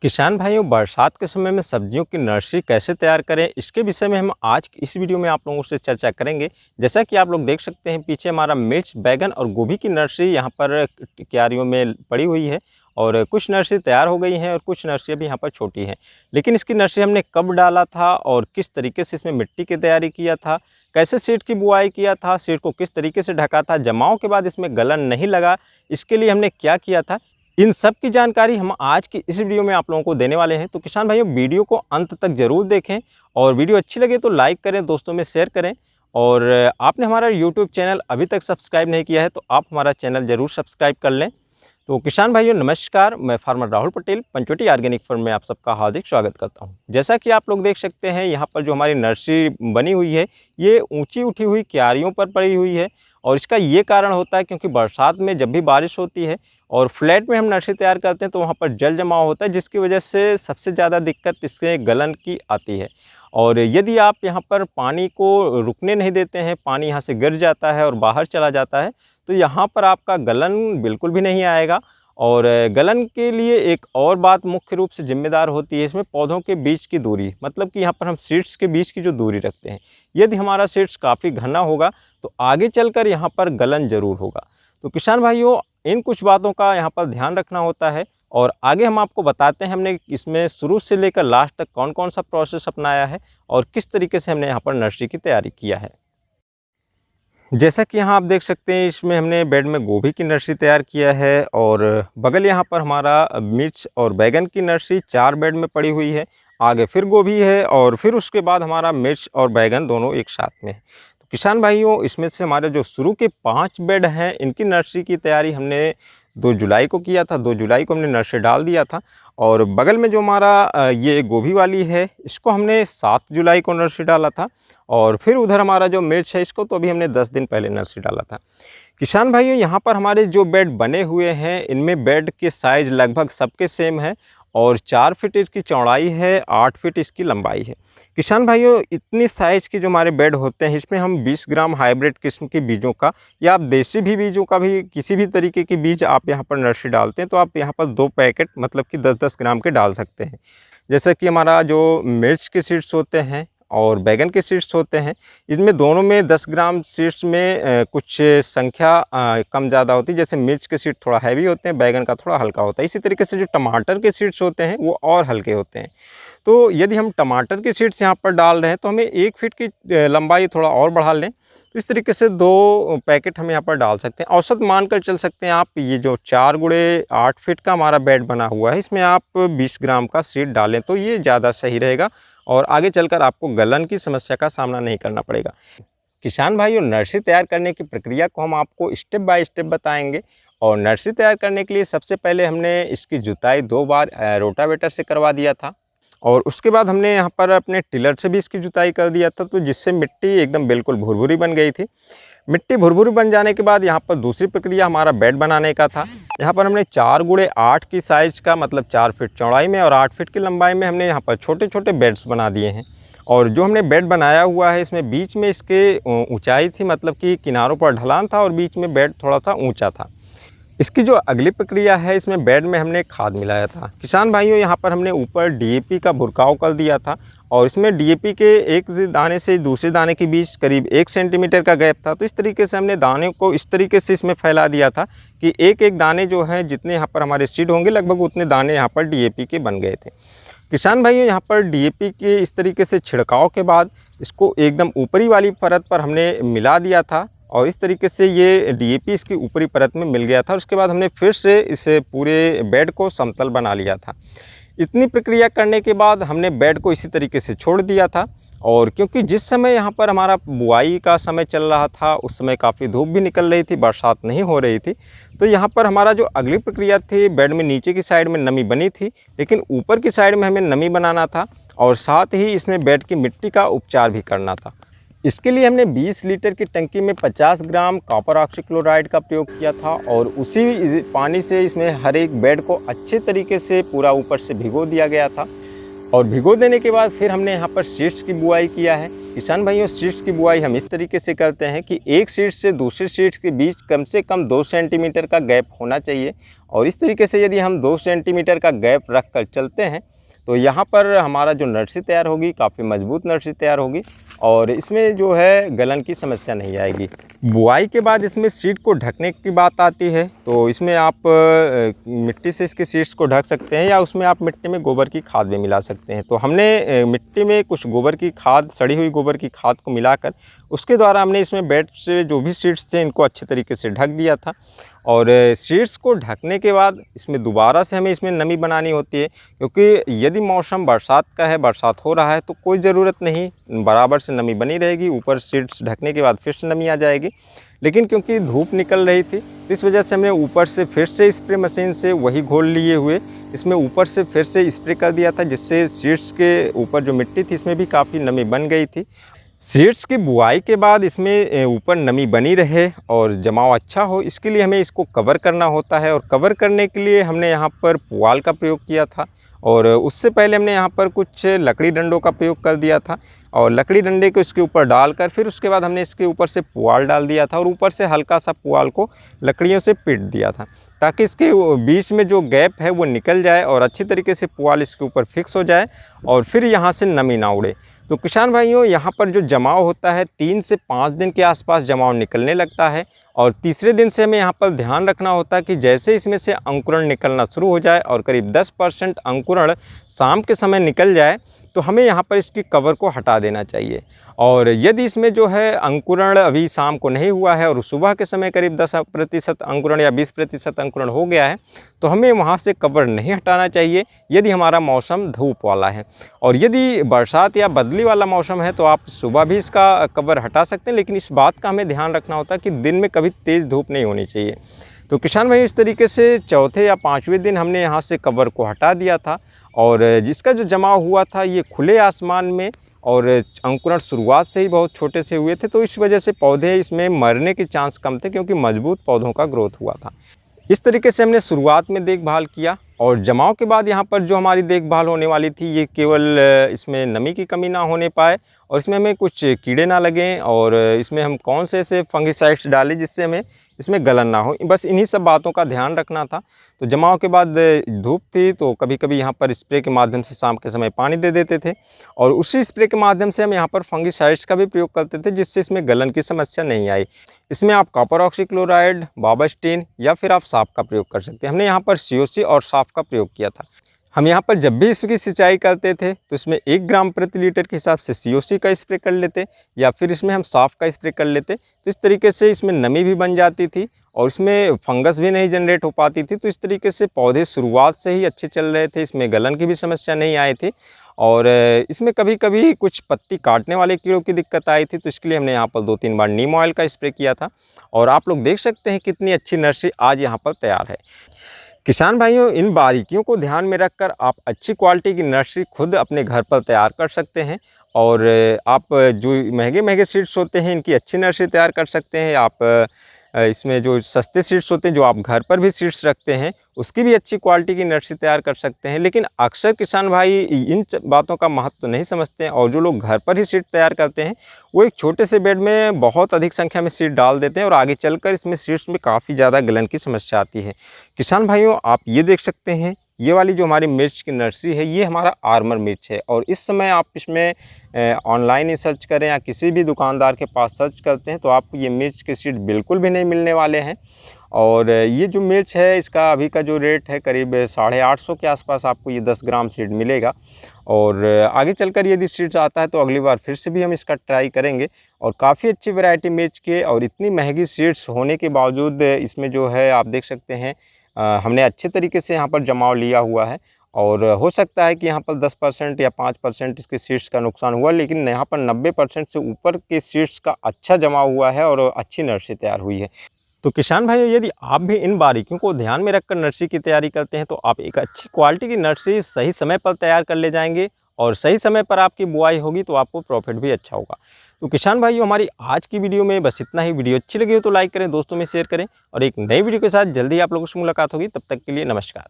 किसान भाइयों, बरसात के समय में सब्जियों की नर्सरी कैसे तैयार करें, इसके विषय में हम आज की इस वीडियो में आप लोगों से चर्चा करेंगे। जैसा कि आप लोग देख सकते हैं, पीछे हमारा मिर्च, बैगन और गोभी की नर्सरी यहाँ पर क्यारियों में पड़ी हुई है और कुछ नर्सरी तैयार हो गई हैं और कुछ नर्सरी अभी यहाँ पर छोटी हैं। लेकिन इसकी नर्सरी हमने कब डाला था और किस तरीके से इसमें मिट्टी की तैयारी किया था, कैसे सीड की बुआई किया था, सीड को किस तरीके से ढका था, जमाव के बाद इसमें गलन नहीं लगा, इसके लिए हमने क्या किया था, इन सब की जानकारी हम आज की इस वीडियो में आप लोगों को देने वाले हैं। तो किसान भाइयों, वीडियो को अंत तक ज़रूर देखें और वीडियो अच्छी लगे तो लाइक करें, दोस्तों में शेयर करें। और आपने हमारा यूट्यूब चैनल अभी तक सब्सक्राइब नहीं किया है तो आप हमारा चैनल ज़रूर सब्सक्राइब कर लें। तो किसान भाइयों नमस्कार, मैं farmer Rahul Patel Panchvati organic farm में आप सबका हार्दिक स्वागत करता हूं। जैसा कि आप लोग देख सकते हैं, यहाँ पर जो हमारी नर्सरी बनी हुई है ये ऊंची उठी हुई क्यारियों पर पड़ी हुई है और इसका ये कारण होता है क्योंकि बरसात में जब भी बारिश होती है और फ्लैट में हम नर्सरी तैयार करते हैं तो वहाँ पर जल जमाव होता है, जिसकी वजह से सबसे ज़्यादा दिक्कत इसके गलन की आती है। और यदि आप यहाँ पर पानी को रुकने नहीं देते हैं, पानी यहाँ से गिर जाता है और बाहर चला जाता है, तो यहाँ पर आपका गलन बिल्कुल भी नहीं आएगा। और गलन के लिए एक और बात मुख्य रूप से जिम्मेदार होती है इसमें पौधों के बीच की दूरी, मतलब कि यहाँ पर हम सीड्स के बीच की जो दूरी रखते हैं, यदि हमारा सीड्स काफ़ी घना होगा तो आगे चलकर यहाँ पर गलन ज़रूर होगा। तो किसान भाइयों, इन कुछ बातों का यहाँ पर ध्यान रखना होता है और आगे हम आपको बताते हैं हमने इसमें शुरू से लेकर लास्ट तक कौन कौन सा प्रोसेस अपनाया है और किस तरीके से हमने यहाँ पर नर्सरी की तैयारी किया है। जैसा कि यहाँ आप देख सकते हैं, इसमें हमने बेड में गोभी की नर्सरी तैयार किया है और बगल यहाँ पर हमारा मिर्च और बैगन की नर्सरी 4 बेड में पड़ी हुई है। आगे फिर गोभी है और फिर उसके बाद हमारा मिर्च और बैगन दोनों एक साथ में है। तो किसान भाइयों, इसमें से हमारे जो शुरू के 5 बेड हैं इनकी नर्सरी की तैयारी हमने 2 जुलाई को किया था। 2 जुलाई को हमने नर्सरी डाल दिया था और बगल में जो हमारा ये गोभी वाली है इसको हमने 7 जुलाई को नर्सरी डाला था और फिर उधर हमारा जो मिर्च है इसको तो अभी हमने 10 दिन पहले नर्सरी डाला था। किसान भाइयों, यहाँ पर हमारे जो बेड बने हुए हैं इनमें बेड के साइज़ लगभग सबके सेम है और 4 फीट इसकी चौड़ाई है, 8 फीट इसकी लंबाई है। किसान भाइयों, इतनी साइज़ की जो हमारे बेड होते हैं इसमें हम 20 ग्राम हाइब्रिड किस्म के बीजों का या आप देसी भी बीजों का भी किसी भी तरीके के बीज आप यहाँ पर नर्सरी डालते हैं तो आप यहाँ पर 2 पैकेट मतलब कि 10-10 ग्राम के डाल सकते हैं। जैसे कि हमारा जो मिर्च के सीड्स होते हैं और बैगन के सीड्स होते हैं, इनमें दोनों में 10 ग्राम सीड्स में कुछ संख्या कम ज़्यादा होती है। जैसे मिर्च के सीड थोड़ा हैवी होते हैं, बैगन का थोड़ा हल्का होता है। इसी तरीके से जो टमाटर के सीड्स होते हैं वो और हल्के होते हैं। तो यदि हम टमाटर के सीड्स यहाँ पर डाल रहे हैं तो हमें 1 फीट की लंबाई थोड़ा और बढ़ा लें। तो इस तरीके से 2 पैकेट हम यहाँ पर डाल सकते हैं। औसत मानकर चल सकते हैं आप, ये जो 4 गुणे 8 फीट का हमारा बेड बना हुआ है इसमें आप 20 ग्राम का सीड डालें तो ये ज़्यादा सही रहेगा और आगे चलकर आपको गलन की समस्या का सामना नहीं करना पड़ेगा। किसान भाइयों, नर्सरी तैयार करने की प्रक्रिया को हम आपको स्टेप बाय स्टेप बताएंगे और नर्सरी तैयार करने के लिए सबसे पहले हमने इसकी जुताई 2 बार रोटावेटर से करवा दिया था और उसके बाद हमने यहाँ पर अपने टिलर से भी इसकी जुताई कर दिया था, तो जिससे मिट्टी एकदम बिल्कुल भुरभुरी बन गई थी। मिट्टी भुरभुरी बन जाने के बाद यहाँ पर दूसरी प्रक्रिया हमारा बेड बनाने का था। यहाँ पर हमने 4 गुणे 8 की साइज़ का मतलब 4 फीट चौड़ाई में और 8 फीट की लंबाई में हमने यहाँ पर छोटे छोटे बेड्स बना दिए हैं। और जो हमने बेड बनाया हुआ है इसमें बीच में इसके ऊंचाई थी, मतलब कि किनारों पर ढलान था और बीच में बेड थोड़ा सा ऊंचा था। इसकी जो अगली प्रक्रिया है, इसमें बेड में हमने खाद मिलाया था। किसान भाइयों, यहाँ पर हमने ऊपर डीएपी का बुरकाव कर दिया था और इसमें डीएपी के एक दाने से दूसरे दाने के बीच करीब 1 सेंटीमीटर का गैप था। तो इस तरीके से हमने दाने को इस तरीके से इसमें फैला दिया था कि एक एक दाने जो हैं, जितने यहाँ पर हमारे सीड होंगे लगभग उतने दाने यहाँ पर डीएपी के बन गए थे। किसान भाइयों, यहाँ पर डीएपी के इस तरीके से छिड़काव के बाद इसको एकदम ऊपरी वाली परत पर हमने मिला दिया था और इस तरीके से ये डीएपी इसकी ऊपरी परत में मिल गया था। उसके बाद हमने फिर से इसे पूरे बेड को समतल बना लिया था। इतनी प्रक्रिया करने के बाद हमने बेड को इसी तरीके से छोड़ दिया था और क्योंकि जिस समय यहाँ पर हमारा बुआई का समय चल रहा था उस समय काफ़ी धूप भी निकल रही थी, बरसात नहीं हो रही थी, तो यहाँ पर हमारा जो अगली प्रक्रिया थी, बेड में नीचे की साइड में नमी बनी थी लेकिन ऊपर की साइड में हमें नमी बनाना था और साथ ही इसमें बेड की मिट्टी का उपचार भी करना था। इसके लिए हमने 20 लीटर की टंकी में 50 ग्राम कॉपर ऑक्सीक्लोराइड का प्रयोग किया था और उसी पानी से इसमें हर एक बेड को अच्छे तरीके से पूरा ऊपर से भिगो दिया गया था। और भिगो देने के बाद फिर हमने यहाँ पर सीड्स की बुआई किया है। किसान भाइयों, सीड्स की बुआई हम इस तरीके से करते हैं कि एक सीड से दूसरे सीड्स के बीच कम से कम 2 सेंटीमीटर का गैप होना चाहिए और इस तरीके से यदि हम 2 सेंटीमीटर का गैप रख कर चलते हैं तो यहाँ पर हमारा जो नर्सरी तैयार होगी काफ़ी मजबूत नर्सरी तैयार होगी और इसमें जो है गलन की समस्या नहीं आएगी। बुआई के बाद इसमें सीड को ढकने की बात आती है, तो इसमें आप मिट्टी से इसके सीड्स को ढक सकते हैं या उसमें आप मिट्टी में गोबर की खाद भी मिला सकते हैं। तो हमने मिट्टी में कुछ गोबर की खाद, सड़ी हुई गोबर की खाद को मिलाकर उसके द्वारा हमने इसमें बेड से जो भी सीड्स थे इनको अच्छे तरीके से ढक दिया था। और सीड्स को ढकने के बाद इसमें दोबारा से हमें इसमें नमी बनानी होती है, क्योंकि यदि मौसम बरसात का है, बरसात हो रहा है तो कोई ज़रूरत नहीं, बराबर से नमी बनी रहेगी। ऊपर सीड्स ढकने के बाद फिर से नमी आ जाएगी, लेकिन क्योंकि धूप निकल रही थी इस वजह से हमने ऊपर से फिर से स्प्रे मशीन से वही घोल लिए हुए इसमें ऊपर से फिर से स्प्रे कर दिया था, जिससे सीड्स के ऊपर जो मिट्टी थी इसमें भी काफ़ी नमी बन गई थी। सीड्स की बुआई के बाद इसमें ऊपर नमी बनी रहे और जमाव अच्छा हो, इसके लिए हमें इसको कवर करना होता है। और कवर करने के लिए हमने यहाँ पर पुआल का प्रयोग किया था और उससे पहले हमने यहाँ पर कुछ लकड़ी डंडों का प्रयोग कर दिया था और लकड़ी डंडे को इसके ऊपर डालकर फिर उसके बाद हमने इसके ऊपर से पुआल डाल दिया था और ऊपर से हल्का सा पुआल को लकड़ियों से पीट दिया था, ताकि इसके बीच में जो गैप है वो निकल जाए और अच्छी तरीके से पुआल इसके ऊपर फिक्स हो जाए और फिर यहाँ से नमी ना उड़े। तो किसान भाइयों, यहाँ पर जो जमाव होता है 3 से 5 दिन के आसपास जमाव निकलने लगता है और तीसरे दिन से हमें यहाँ पर ध्यान रखना होता है कि जैसे इसमें से अंकुरण निकलना शुरू हो जाए और करीब 10% अंकुरण शाम के समय निकल जाए तो हमें यहाँ पर इसकी कवर को हटा देना चाहिए। और यदि इसमें जो है अंकुरण अभी शाम को नहीं हुआ है और सुबह के समय करीब 10% अंकुरण या 20% अंकुरण हो गया है तो हमें वहाँ से कवर नहीं हटाना चाहिए यदि हमारा मौसम धूप वाला है। और यदि बरसात या बदली वाला मौसम है तो आप सुबह भी इसका कवर हटा सकते हैं, लेकिन इस बात का हमें ध्यान रखना होता है कि दिन में कभी तेज़ धूप नहीं होनी चाहिए। तो किसान भाई, इस तरीके से चौथे या 5वें दिन हमने यहाँ से कवर को हटा दिया था और जिसका जो जमाव हुआ था ये खुले आसमान में और अंकुरण शुरुआत से ही बहुत छोटे से हुए थे, तो इस वजह से पौधे इसमें मरने के चांस कम थे क्योंकि मजबूत पौधों का ग्रोथ हुआ था। इस तरीके से हमने शुरुआत में देखभाल किया और जमाव के बाद यहाँ पर जो हमारी देखभाल होने वाली थी ये केवल इसमें नमी की कमी ना होने पाए और इसमें हमें कुछ कीड़े ना लगें और इसमें हम कौन से ऐसे फंगिसाइड्स डालें जिससे हमें इसमें गलन ना हो, बस इन्हीं सब बातों का ध्यान रखना था। तो जमाव के बाद धूप थी तो कभी कभी यहाँ पर स्प्रे के माध्यम से शाम के समय पानी दे देते थे और उसी स्प्रे के माध्यम से हम यहाँ पर फंगिसाइड्स का भी प्रयोग करते थे, जिससे इसमें गलन की समस्या नहीं आई। इसमें आप कॉपर ऑक्सीक्लोराइड, बाबास्टीन या फिर आप साफ का प्रयोग कर सकते हैं। हमने यहाँ पर COC और साफ का प्रयोग किया था। हम यहाँ पर जब भी इसकी सिंचाई करते थे तो इसमें 1 ग्राम प्रति लीटर के हिसाब से COC का स्प्रे कर लेते या फिर इसमें हम साफ का स्प्रे कर लेते। तो इस तरीके से इसमें नमी भी बन जाती थी और इसमें फंगस भी नहीं जनरेट हो पाती थी। तो इस तरीके से पौधे शुरुआत से ही अच्छे चल रहे थे, इसमें गलन की भी समस्या नहीं आई थी और इसमें कभी कभी कुछ पत्ती काटने वाले कीड़ों की दिक्कत आई थी, तो इसके लिए हमने यहाँ पर 2-3 बार नीम ऑयल का स्प्रे किया था और आप लोग देख सकते हैं कितनी अच्छी नर्सरी आज यहाँ पर तैयार है। किसान भाइयों, इन बारीकियों को ध्यान में रखकर आप अच्छी क्वालिटी की नर्सरी खुद अपने घर पर तैयार कर सकते हैं और आप जो महंगे सीड्स होते हैं इनकी अच्छी नर्सरी तैयार कर सकते हैं। आप इसमें जो सस्ते सीड्स होते हैं जो आप घर पर भी सीड्स रखते हैं उसकी भी अच्छी क्वालिटी की नर्सरी तैयार कर सकते हैं। लेकिन अक्सर किसान भाई इन बातों का महत्व तो नहीं समझते हैं और जो लोग घर पर ही सीड तैयार करते हैं वो एक छोटे से बेड में बहुत अधिक संख्या में सीड डाल देते हैं और आगे चलकर इसमें सीड्स में काफ़ी ज़्यादा गलन की समस्या आती है। किसान भाइयों, आप ये देख सकते हैं ये वाली जो हमारी मिर्च की नर्सरी है ये हमारा आर्मर मिर्च है और इस समय आप इसमें ऑनलाइन ही सर्च करें या किसी भी दुकानदार के पास सर्च करते हैं तो आपको ये मिर्च के सीड बिल्कुल भी नहीं मिलने वाले हैं। और ये जो मिर्च है इसका अभी का जो रेट है करीब 850 के आसपास आपको ये 10 ग्राम सीड मिलेगा और आगे चलकर यदि सीड्स आता है तो अगली बार फिर से भी हम इसका ट्राई करेंगे। और काफ़ी अच्छी वैरायटी मिर्च के और इतनी महंगी सीड्स होने के बावजूद इसमें जो है आप देख सकते हैं हमने अच्छे तरीके से यहाँ पर जमाव लिया हुआ है और हो सकता है कि यहाँ पर 10% या 5% इसके सीड्स का नुकसान हुआ, लेकिन यहाँ पर 90% से ऊपर के सीड्स का अच्छा जमाव हुआ है और अच्छी नर्सरी तैयार हुई है। तो किसान भाइयों, यदि आप भी इन बारीकियों को ध्यान में रखकर नर्सरी की तैयारी करते हैं तो आप एक अच्छी क्वालिटी की नर्सरी सही समय पर तैयार कर ले जाएंगे और सही समय पर आपकी बुआई होगी तो आपको प्रॉफिट भी अच्छा होगा। तो किसान भाइयों, हमारी आज की वीडियो में बस इतना ही। वीडियो अच्छी लगी हो तो लाइक करें, दोस्तों में शेयर करें और एक नई वीडियो के साथ जल्दी आप लोगों से मुलाकात होगी। तब तक के लिए नमस्कार।